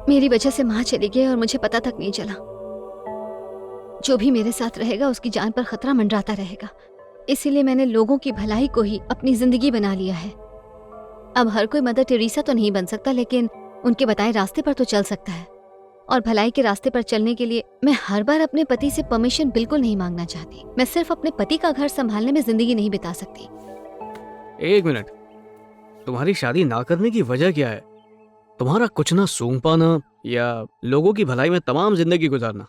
मेरी वजह से माँ चली गई और मुझे पता तक नहीं चला। जो भी मेरे साथ रहेगा उसकी जान पर खतरा मंडराता रहेगा। इसीलिए मैंने लोगों की भलाई को ही अपनी जिंदगी बना लिया है। अब हर कोई मदर टेरेसा तो नहीं बन सकता, लेकिन उनके बताए रास्ते पर तो चल सकता है। और भलाई के रास्ते पर चलने के लिए मैं हर बार अपने पति से परमिशन बिल्कुल नहीं मांगना चाहती। मैं सिर्फ अपने पति का घर संभालने में जिंदगी नहीं बिता सकती। एक मिनट, तुम्हारी शादी ना करने की वजह क्या है? तुम्हारा कुछ ना सूंघ पाना या लोगों की भलाई में तमाम जिंदगी गुजारना?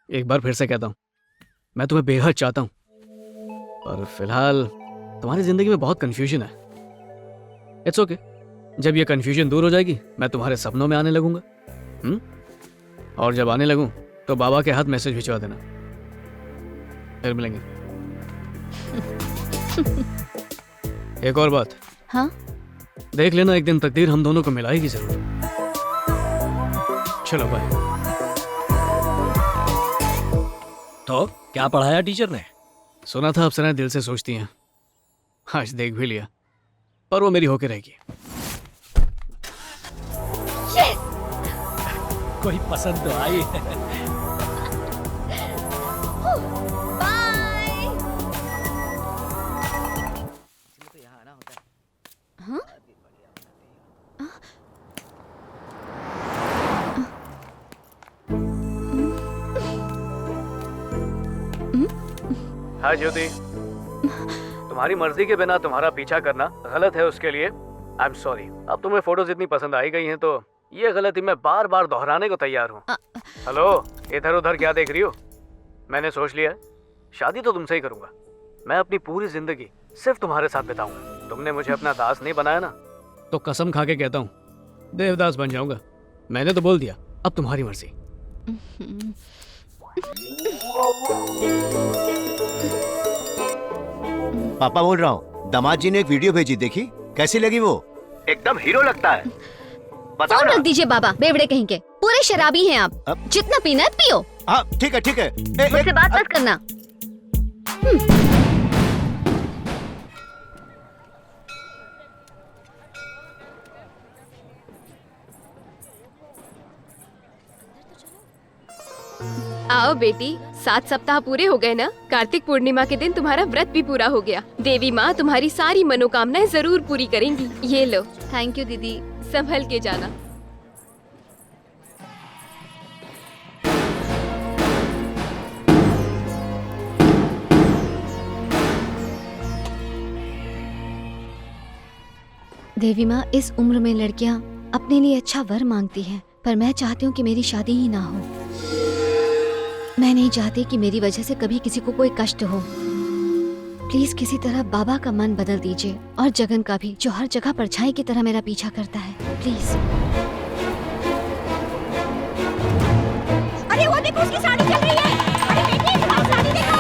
एक बार फिर से कहता हूँ, मैं तुम्हें बेहद चाहता हूँ, और फिलहाल तुम्हारी जिंदगी में बहुत कंफ्यूजन है। इट्स ओके, जब ये कंफ्यूजन दूर हो जाएगी मैं तुम्हारे सपनों में आने लगूंगा। और जब आने लगूं तो बाबा के हाथ मैसेज भिजवा देना। फिर मिलेंगे। एक और बात। हाँ? देख लेना, एक दिन तकदीर हम दोनों को मिलाएगी जरूर। चलो बाय। तो क्या पढ़ाया टीचर ने? सुना था अप्सराएं दिल से सोचती हैं, आज देख भी लिया, पर वो मेरी होके रहेगी। कोई पसंद तो आई है। बाय। हाँ? हाँ ज्योति, तुम्हारी मर्जी के बिना तुम्हारा पीछा करना गलत है, उसके लिए आई एम सॉरी। अब तुम्हें फोटोज इतनी पसंद आई गई हैं तो ये गलती मैं बार बार दोहराने को तैयार हूँ। हेलो, इधर उधर क्या देख रही हो? मैंने सोच लिया, शादी तो तुमसे ही करूंगा। मैं अपनी पूरी जिंदगी सिर्फ तुम्हारे साथ बिताऊंगा। तुमने मुझे अपना दास नहीं बनाया ना, तो कसम खा के कहता हूँ देवदास बन जाऊंगा। मैंने तो बोल दिया, अब तुम्हारी मर्जी। पापा बोल रहा हूँ, दामाद जी ने एक वीडियो भेजी, देखी कैसी लगी? वो एकदम हीरो लगता है। बताओ ना। रख दीजिए बाबा, बेवड़े कहीं के। पूरे शराबी हैं आप। जितना पीना है पियो। हाँ ठीक है ठीक है। मुझसे बात मत करना। आओ बेटी, 7 सप्ताह पूरे हो गए ना। कार्तिक पूर्णिमा के दिन तुम्हारा व्रत भी पूरा हो गया। देवी माँ तुम्हारी सारी मनोकामनाएं जरूर पूरी करेंगी। ये लो। थैंक यू दीदी। संभल के जाना। देवी माँ, इस उम्र में लड़कियाँ अपने लिए अच्छा वर मांगती हैं, पर मैं चाहती हूँ कि मेरी शादी ही ना हो। मैं नहीं चाहती कि मेरी वजह से कभी किसी को कोई कष्ट हो। प्लीज किसी तरह बाबा का मन बदल दीजिए, और जगन का भी, जो हर जगह परछाई की तरह मेरा पीछा करता है। प्लीज। अरे वो देखो, उसकी साड़ी चल रही है। अरे बेटी, तुम्हारी साड़ी देखो।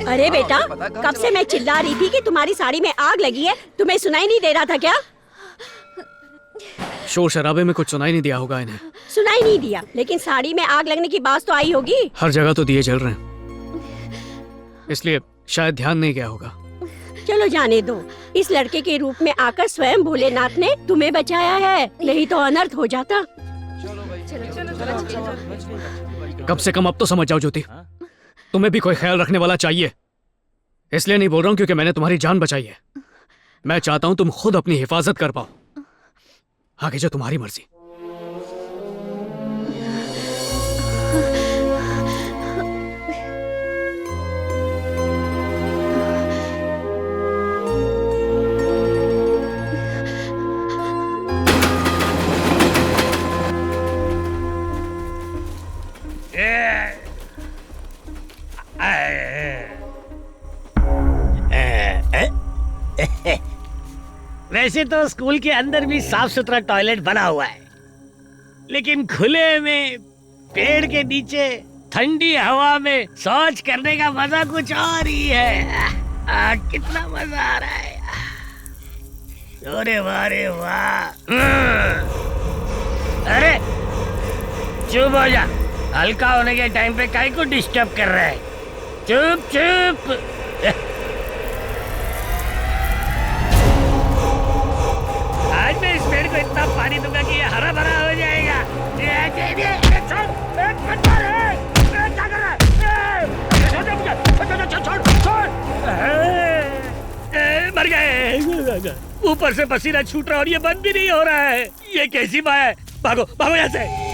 अरे बेटा, कब से मैं चिल्ला रही थी कि तुम्हारी साड़ी में आग लगी है, तुम्हें सुनाई नहीं दे रहा था क्या? शोर शराबे में कुछ सुनाई नहीं दिया होगा इन्हें। सुनाई नहीं दिया, लेकिन साड़ी में आग लगने की बात तो आई होगी। हर जगह तो दिए जल रहे हैं, इसलिए शायद ध्यान नहीं गया होगा। चलो जाने दो, इस लड़के के रूप में आकर स्वयं भोलेनाथ ने तुम्हें बचाया है, नहीं तो अनर्थ हो जाता। कम से कम अब तो समझ जाओ ज्योति, तुम्हें भी कोई ख्याल रखने वाला चाहिए। इसलिए नहीं बोल रहा हूँ क्योंकि मैंने तुम्हारी जान बचाई है। मैं चाहता हूँ तुम खुद अपनी हिफाजत कर पाओ। आगे जो तुम्हारी मर्जी। वैसे तो स्कूल के अंदर भी साफ सुथरा टॉयलेट बना हुआ है, लेकिन खुले में पेड़ के नीचे ठंडी हवा में शौच करने का मजा कुछ और ही है। कितना मजा आ रहा है। अरे वाह रे वाह। अरे चुप हो जा, हल्का होने के टाइम पे काहे को डिस्टर्ब कर रहा है। चुप चुप। आज मैं इस पेड़ को इतना पानी दूंगा कि ये हरा भरा हो जाएगा। मर गए। ऊपर से पसीना छूट रहा और ये बंद भी नहीं हो रहा है। ये कैसी बात है? भागो भागो यहाँ से।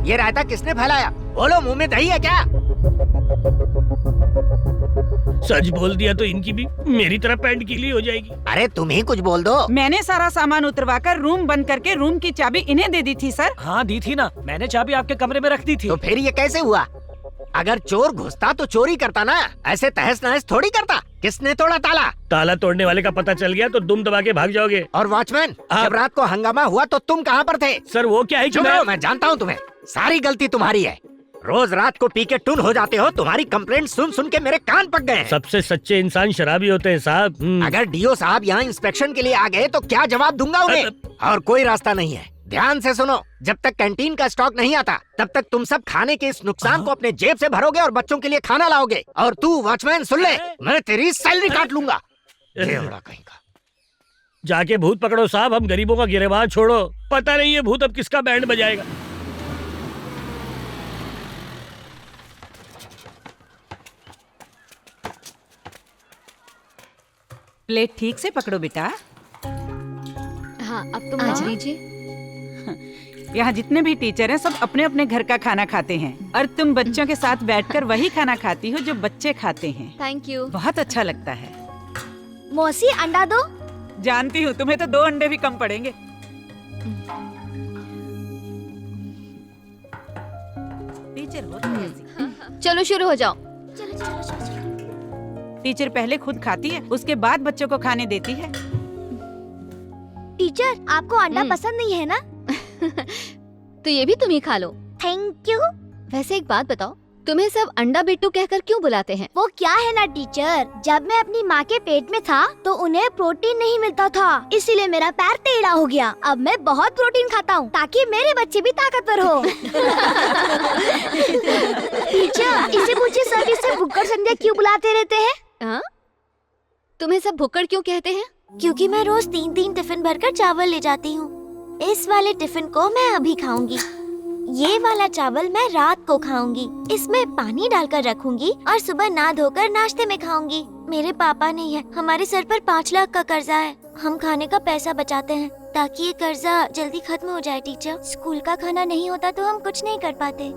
ये रायता किसने फैलाया? बोलो, मुंह में दही है क्या? सच बोल दिया तो इनकी भी मेरी तरह पैंट गीली हो जाएगी। अरे तुम ही कुछ बोल दो। मैंने सारा सामान उतरवाकर रूम बंद करके रूम की चाबी इन्हें दे दी थी सर। हाँ दी थी ना, मैंने चाबी आपके कमरे में रख दी थी। तो फिर ये कैसे हुआ? अगर चोर घुसता तो चोरी करता ना, ऐसे तहस नहस थोड़ी करता। किसने तोड़ा ताला? ताला तोड़ने वाले का पता चल गया तो दुम दबा के भाग जाओगे। और वॉचमैन, आप- जब रात को हंगामा हुआ तो तुम कहाँ पर थे? सर वो क्या है कि चुप रहो, मैं जानता हूँ तुम्हें। सारी गलती तुम्हारी है। रोज रात को पी के टुन हो जाते हो। तुम्हारी कंप्लेंट सुन सुन के मेरे कान पक गए हैं। सबसे सच्चे इंसान शराबी होते हैं साहब। अगर डीओ साहब यहाँ इंस्पेक्शन के लिए आ गए तो क्या जवाब दूंगा उन्हें? और कोई रास्ता नहीं है। ध्यान से सुनो, जब तक कैंटीन का स्टॉक नहीं आता तब तक तुम सब खाने के इस नुकसान को अपने जेब से भरोगे और बच्चों के लिए खाना लाओगे। और तू वॉचमैन सुन ले, मैं तेरी सैलरी काट लूंगा। देवड़ा कहीं का। जाके भूत पकड़ो साहब, हम गरीबों का गिरेबान छोड़ो। पता नहीं ये भूत अब किसका बैंड बजाएगा। प्लेट ठीक से पकड़ो बेटा। हाँ अब तुम आज हाँ? लीजिए। यहाँ जितने भी टीचर हैं सब अपने अपने घर का खाना खाते हैं और तुम बच्चों के साथ बैठकर वही खाना खाती हो जो बच्चे खाते हैं। Thank you. बहुत अच्छा लगता है। मौसी अंडा दो। जानती हूँ तुम्हें तो 2 अंडे भी कम पड़ेंगे। टीचर हो तुम ऐसी। चलो शुरू हो जाओ। चलो चलो चलो चलो। टीचर पहले खुद खाती है, उसके बाद बच्चों को खाने देती है। टीचर आपको अंडा हम्म। पसंद नहीं है ना? तो ये भी तुम ही खा लो। Thank you. वैसे एक बात बताओ, तुम्हें सब अंडा बिट्टू कहकर क्यों बुलाते हैं? वो क्या है ना टीचर, जब मैं अपनी माँ के पेट में था तो उन्हें प्रोटीन नहीं मिलता था, इसीलिए मेरा पैर टेढ़ा हो गया। अब मैं बहुत प्रोटीन खाता हूँ ताकि मेरे बच्चे भी ताकतवर हो। टीचर इसे पूछिए सर इसे भुक्कड़ संध्या क्यों बुलाते रहते हैं? हाँ? तुम्हें सब भुक्कड़ क्यों कहते हैं? क्योंकि मैं रोज 3-3 टिफिन भरकर चावल ले जाती हूँ। इस वाले टिफिन को मैं अभी खाऊंगी, ये वाला चावल मैं रात को खाऊंगी, इसमें पानी डालकर रखूंगी और सुबह ना धोकर नाश्ते में खाऊंगी। मेरे पापा नहीं है, हमारे सर पर 5 लाख का कर्जा है। हम खाने का पैसा बचाते हैं ताकि ये कर्जा जल्दी खत्म हो जाए। टीचर स्कूल का खाना नहीं होता तो हम कुछ नहीं कर पाते।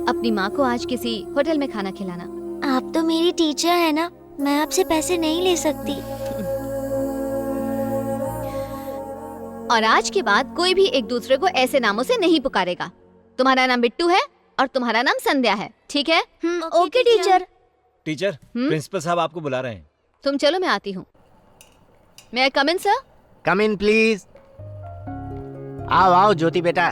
अपनी माँ को आज किसी होटल में खाना खिलाना। आप तो मेरी टीचर है ना, मैं आपसे पैसे नहीं ले सकती। और आज के बाद कोई भी एक दूसरे को ऐसे नामों से नहीं पुकारेगा। तुम्हारा नाम बिट्टू है और तुम्हारा नाम संध्या है, ठीक है? Okay teacher. टीचर, प्रिंसिपल साहब आपको बुला रहे हैं। तुम चलो, मैं आती हूँ। मैं कम इन सर? Come in please. आओ आओ ज्योति बेटा,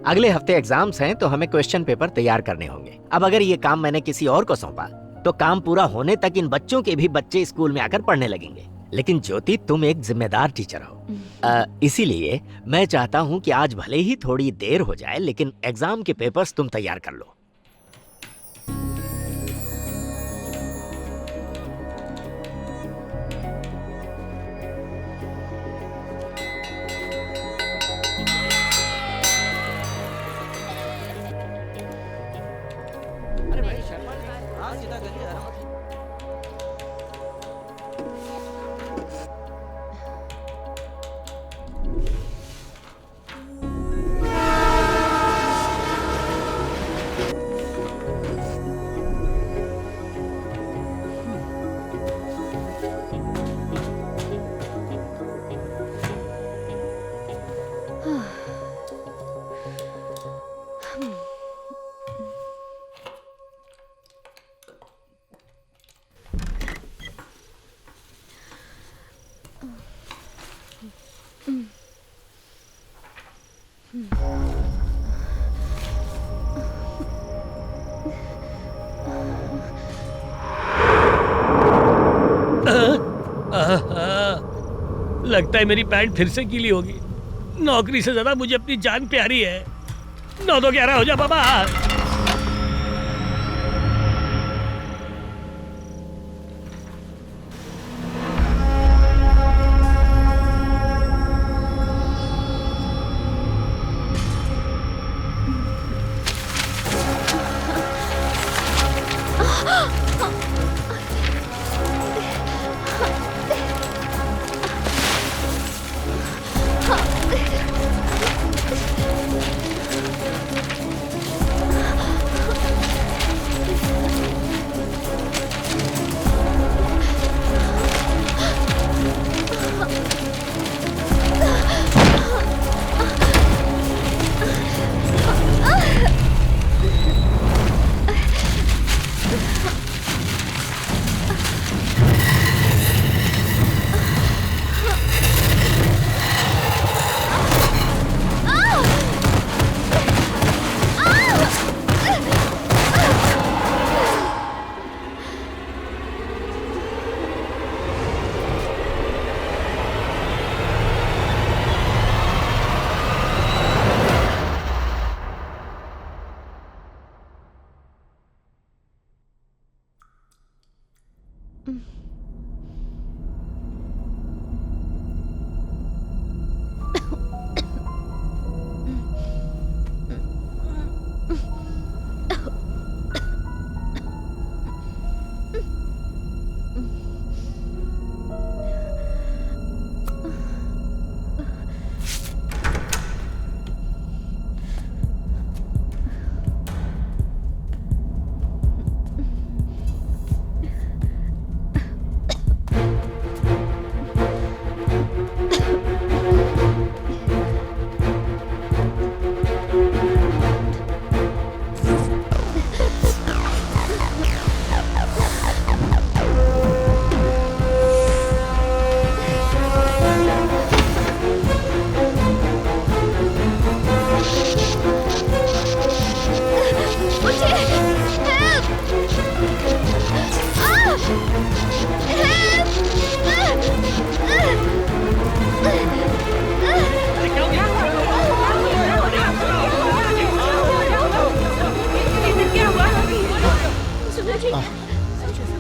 अगले हफ्ते एग्जाम्स हैं तो हमें क्वेश्चन पेपर तैयार करने होंगे। अब अगर ये काम मैंने किसी और को सौंपा तो काम पूरा होने तक इन बच्चों के भी बच्चे स्कूल में आकर पढ़ने लगेंगे। लेकिन ज्योति तुम एक जिम्मेदार टीचर हो, इसीलिए मैं चाहता हूँ कि आज भले ही थोड़ी देर हो जाए लेकिन एग्जाम के पेपर्स तुम तैयार कर लो। लगता है मेरी पैंट फिर से गीली होगी। नौकरी से ज्यादा मुझे अपनी जान प्यारी है। 9-2-11 हो जा बाबा।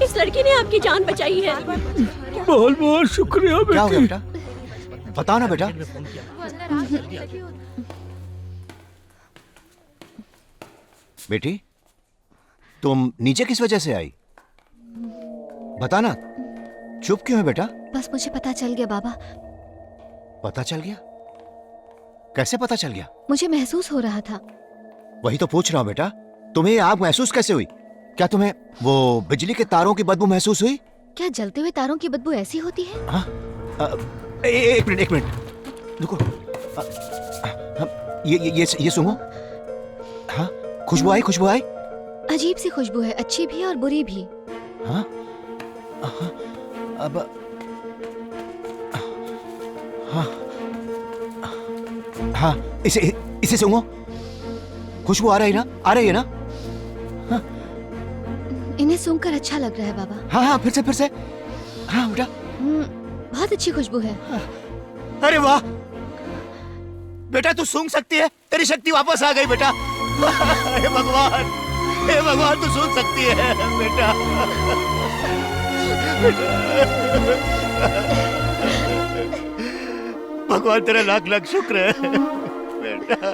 इस लड़की ने आपकी जान बचाई है। बहुत बहुत शुक्रिया क्या हो गया बेटी। बेटा? बताओ ना बेटा। बेटी, तुम नीचे किस वजह से आई? बताना, चुप क्यों है बेटा? बस मुझे पता चल गया बाबा। पता चल गया? कैसे पता चल गया? मुझे महसूस हो रहा था। वही तो पूछ रहा हूँ बेटा, तुम्हें आग महसूस कैसे हुई? क्या तुम्हें वो बिजली के तारों की बदबू महसूस हुई? क्या जलते हुए तारों की बदबू ऐसी होती है? हाँ? एक मिनट रुको। ये सुनो। हाँ, खुशबू आई? अजीब सी खुशबू है, अच्छी भी और बुरी भी। हाँ? अब हाँ, इसे सूंघो। खुशबू आ रही है ना? हाँ? इन्हें सूंघकर अच्छा लग रहा है बाबा। हाँ, फिर से। हाँ बेटा, बहुत अच्छी खुशबू है। अरे वाह बेटा, तू सूंघ सकती है, तेरी शक्ति वापस आ गई बेटा। हे भगवान, तू सूंघ सकती है बेटा। भगवान तेरा लाख लाख शुक्र है बेटा।